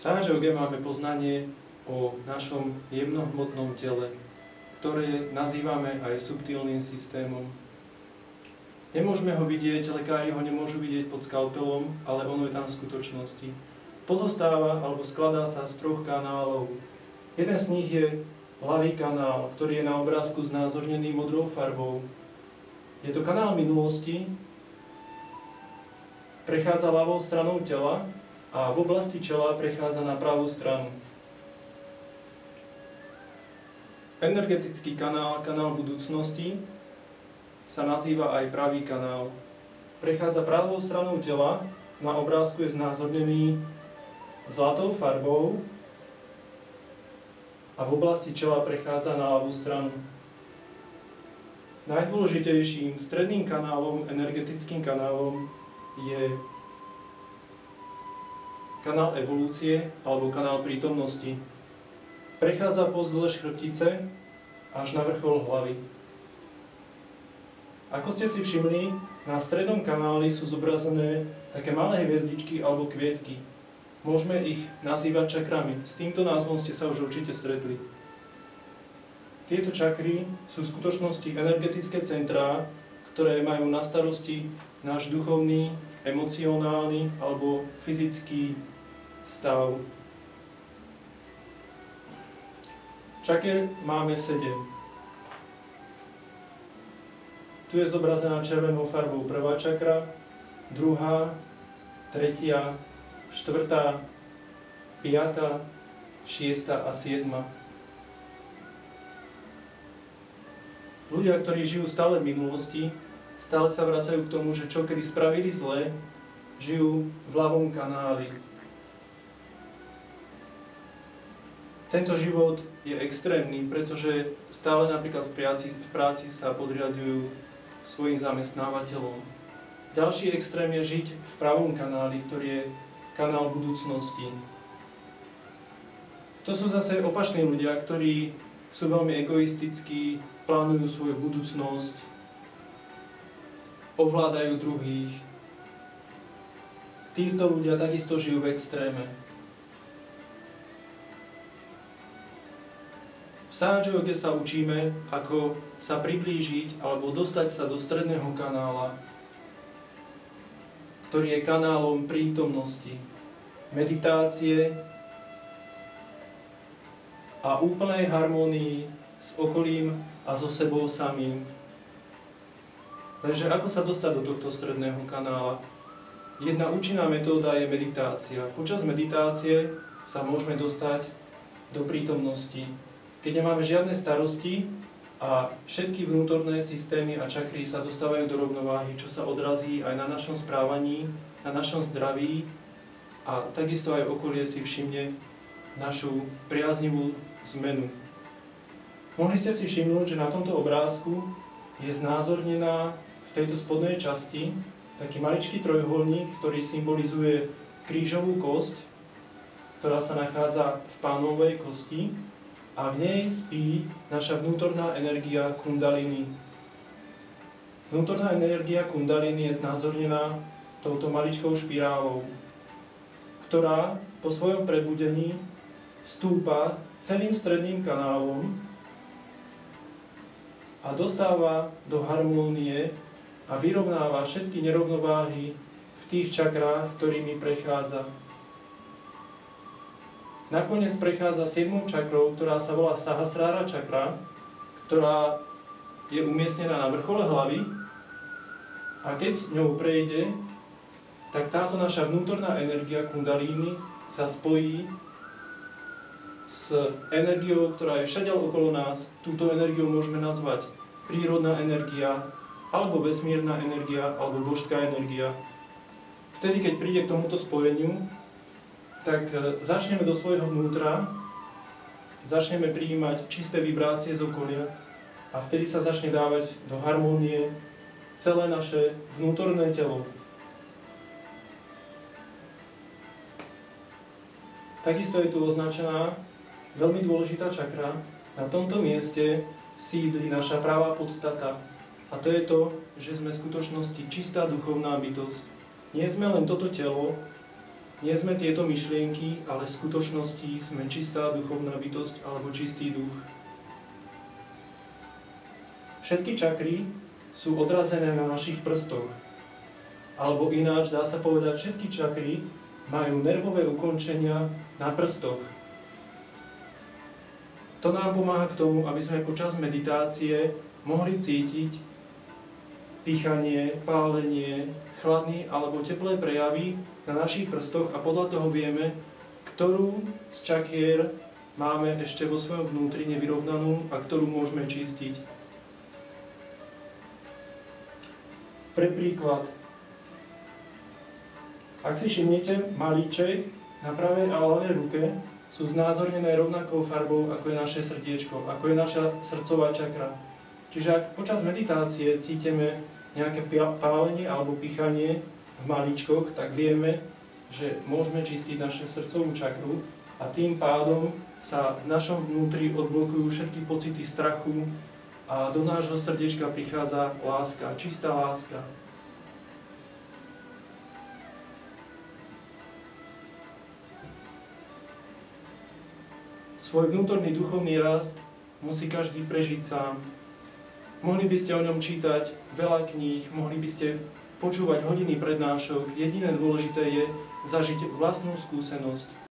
Sahaja Yoge máme poznanie o našom jemnohmotnom tele, ktoré nazývame aj subtilným systémom. Nemôžeme ho vidieť, lekári ho nemôžu vidieť pod skalpelom, ale ono je tam v skutočnosti. Pozostáva alebo skladá sa z 3 kanálov. Jeden z nich je ľavý kanál, ktorý je na obrázku znázornený modrou farbou. Je to kanál minulosti, prechádza ľavou stranou tela a v oblasti čela prechádza na pravú stranu. Energetický kanál, kanál budúcnosti, sa nazýva aj pravý kanál. Prechádza pravou stranou tela, na obrázku je znázornený zlatou farbou a v oblasti čela prechádza na ľavú stranu. Najdôležitejším stredným kanálom, energetickým kanálom je kanál evolúcie alebo kanál prítomnosti. Prechádza pozdĺž chrbtice až na vrchol hlavy. Ako ste si všimli, na strednom kanáli sú zobrazené také malé hviezdičky alebo kvietky. Môžeme ich nazývať čakrami. S týmto názvom ste sa už určite stretli. Tieto čakry sú v skutočnosti energetické centrá, ktoré majú na starosti náš duchovný, emocionálny alebo fyzický stav. Čaker máme 7. Tu je zobrazená červenou farbou prvá čakra, druhá, tretia, štvrtá, piatá, šiesta a siedma. Ľudia, ktorí žijú stále v minulosti, stále sa vracajú k tomu, že čo kedy spravili zle, žijú v ľavom kanáli. Tento život je extrémny, pretože stále napríklad v práci sa podriadujú svojim zamestnávateľom. Ďalší extrém je žiť v pravom kanáli, ktorý je kanál budúcnosti. To sú zase opační ľudia, ktorí sú veľmi egoistickí, plánujú svoju budúcnosť, ovládajú druhých. Títo ľudia takisto žijú v extréme. V Sahaja Yoge sa učíme, ako sa priblížiť alebo dostať sa do stredného kanála, ktorý je kanálom prítomnosti, meditácie a úplnej harmónii s okolím a so sebou samým. Takže ako sa dostať do tohto stredného kanála? Jedna účinná metóda je meditácia. Počas meditácie sa môžeme dostať do prítomnosti. Keď nemáme žiadne starosti a všetky vnútorné systémy a čakry sa dostávajú do rovnováhy, čo sa odrazí aj na našom správaní, na našom zdraví a takisto aj okolie si všimne našu priaznivú zmenu. Mohli ste si všimnúť, že na tomto obrázku je znázornená v tejto spodnej časti taký maličký trojuholník, ktorý symbolizuje krížovú kosť, ktorá sa nachádza v pánovej kosti, a v nej spí naša vnútorná energia kundalini. Vnútorná energia kundalini je znázornená touto maličkou špirálou, ktorá po svojom prebudení stúpa celým stredným kanálom a dostáva do harmónie a vyrovnáva všetky nerovnováhy v tých čakrách, ktorými prechádza. Nakoniec prechádza 7. čakrou, ktorá sa volá Sahasrara čakra, ktorá je umiestnená na vrchole hlavy, a keď ňou prejde, tak táto naša vnútorná energia kundalíny sa spojí s energiou, ktorá je všade okolo nás. Túto energiu môžeme nazvať prírodná energia, alebo vesmírna energia, alebo božská energia. Vtedy, keď príde k tomuto spojeniu, tak začneme do svojho vnútra, začneme prijímať čisté vibrácie z okolia a vtedy sa začne dávať do harmónie celé naše vnútorné telo. Takisto je tu označená veľmi dôležitá čakra. Na tomto mieste sídli naša pravá podstata. A to je to, že sme v skutočnosti čistá duchovná bytosť. Nie sme len toto telo, Nie sme tieto myšlienky, ale v skutočnosti sme čistá duchovná bytosť alebo čistý duch. Všetky čakry sú odrazené na našich prstoch. Alebo ináč dá sa povedať, všetky čakry majú nervové ukončenia na prstoch. To nám pomáha k tomu, aby sme počas meditácie mohli cítiť pýchanie, pálenie, chladný alebo teplé prejavy na našich prstoch a podľa toho vieme, ktorú z čakier máme ešte vo svojom vnútri nevyrovnanú a ktorú môžeme čistiť. Pre príklad, ak si všimnete, malíček na pravej a ľavej ruke sú znázornené rovnakou farbou, ako je naše srdiečko, ako je naša srdcová čakra. Čiže ak počas meditácie cítime nejaké pálenie alebo pýchanie v malíčkoch, tak vieme, že môžeme čistiť našu srdcovú čakru a tým pádom sa v našom vnútri odblokujú všetky pocity strachu a do nášho srdiečka prichádza láska, čistá láska. Svoj vnútorný duchovný rast musí každý prežiť sám. Mohli by ste o ňom čítať veľa kníh, mohli by ste počúvať hodiny prednášok. Jediné dôležité je zažiť vlastnú skúsenosť.